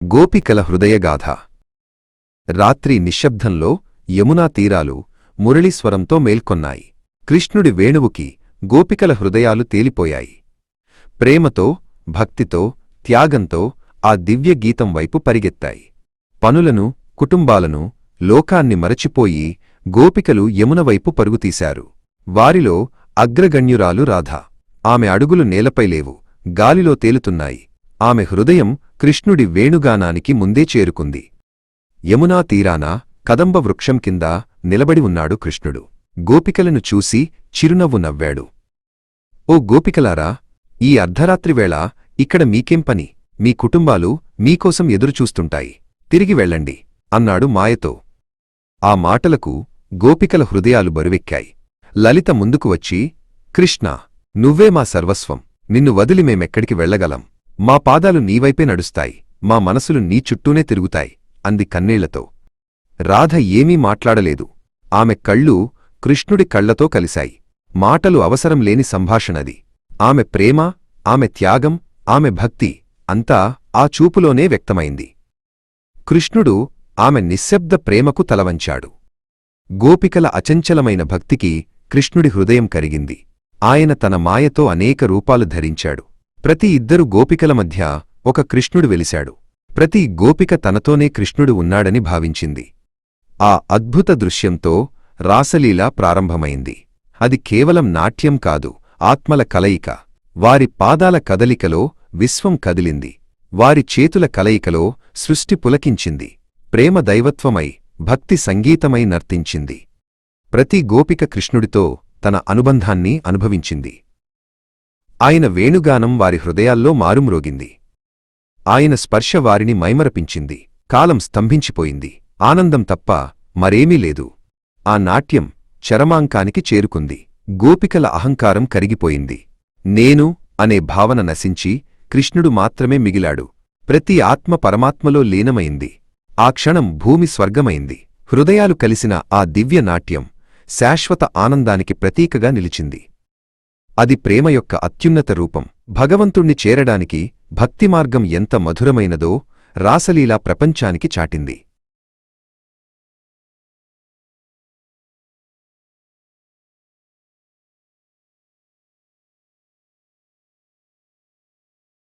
గోపికల హృదయగాథ. రాత్రి నిశ్శబ్దంలో యమునా తీరాలు మురళీస్వరంతో మేల్కొన్నాయి. కృష్ణుడి వేణువుకి గోపికల హృదయాలు తేలిపోయాయి. ప్రేమతో, భక్తితో, త్యాగంతో ఆ దివ్యగీతం వైపు పరిగెత్తాయి. పనులను, కుటుంబాలను, లోకాన్ని మరచిపోయి గోపికలు యమునవైపు పరుగుతీశారు. వారిలో అగ్రగణ్యురాలు రాధ. ఆమె అడుగులు నేలపై లేవు, గాలిలో తేలుతున్నాయి. ఆమె హృదయం కృష్ణుడి వేణుగానానికి ముందే చేరుకుంది. యమునా తీరాన కదంబ వృక్షం కింద నిలబడి ఉన్నాడు కృష్ణుడు. గోపికలను చూసి చిరునవ్వు నవ్వాడు. ఓ గోపికలారా, ఈ అర్ధరాత్రివేళ ఇక్కడ మీకేం పని? మీ కుటుంబాలు మీకోసం ఎదురుచూస్తుంటాయి. తిరిగి వెళ్ళండి అన్నాడు మాయతో. ఆ మాటలకు గోపికల హృదయాలు బరువెక్కాయి. లలిత ముందుకు వచ్చి, కృష్ణా, నువ్వే మా సర్వస్వం. నిన్ను వదిలి మేమెక్కడికి వెళ్లగలం? మా పాదాలు నీవైపే నడుస్తాయి, మా మనసులు నీ చుట్టూనే తిరుగుతాయి అంది కన్నీళ్లతో. రాధ ఏమీ మాట్లాడలేదు. ఆమె కళ్ళు కృష్ణుడి కళ్లతో కలిశాయి. మాటలు అవసరం లేని సంభాషణది. ఆమె ప్రేమ, ఆమె త్యాగం, ఆమె భక్తి అంతా ఆ చూపులోనే వ్యక్తమైంది. కృష్ణుడు ఆమె నిశ్శబ్ద ప్రేమకు తలవంచాడు. గోపికల అచంచలమైన భక్తికి కృష్ణుడి హృదయం కరిగింది. ఆయన తన మాయతో అనేక రూపాలు ధరించాడు. ప్రతి ఇద్దరు గోపికల మధ్య ఒక కృష్ణుడు వెలిశాడు. ప్రతి గోపిక తనతోనే కృష్ణుడు ఉన్నాడని భావించింది. ఆ అద్భుత దృశ్యంతో రాసలీల ప్రారంభమైంది. అది కేవలం నాట్యం కాదు, ఆత్మల కలయిక. వారి పాదాల కదలికలో విశ్వం కదిలింది. వారి చేతుల కలయికలో సృష్టి పులకించింది. ప్రేమ దైవత్వమై, భక్తి సంగీతమై నర్తించింది. ప్రతి గోపిక కృష్ణుడితో తన అనుబంధాన్ని అనుభవించింది. ఆయన వేణుగానం వారి హృదయాల్లో మారుమ్రోగింది. ఆయన స్పర్శ వారిని మైమరపించింది. కాలం స్తంభించిపోయింది. ఆనందం తప్ప మరేమీ లేదు. ఆ నాట్యం చరమాంకానికి చేరుకుంది. గోపికల అహంకారం కరిగిపోయింది. నేను అనే భావన నశించి కృష్ణుడు మాత్రమే మిగిలాడు. ప్రతి ఆత్మ పరమాత్మలో లీనమైంది. ఆ క్షణం భూమి స్వర్గమైంది. హృదయాలు కలిసిన ఆ దివ్య నాట్యం శాశ్వత ఆనందానికి ప్రతీకగా నిలిచింది. అది ప్రేమ యొక్క అత్యున్నత రూపం. భగవంతుణ్ణి చేరడానికి భక్తిమార్గం ఎంత మధురమైనదో రాసలీలా ప్రపంచానికి చాటింది.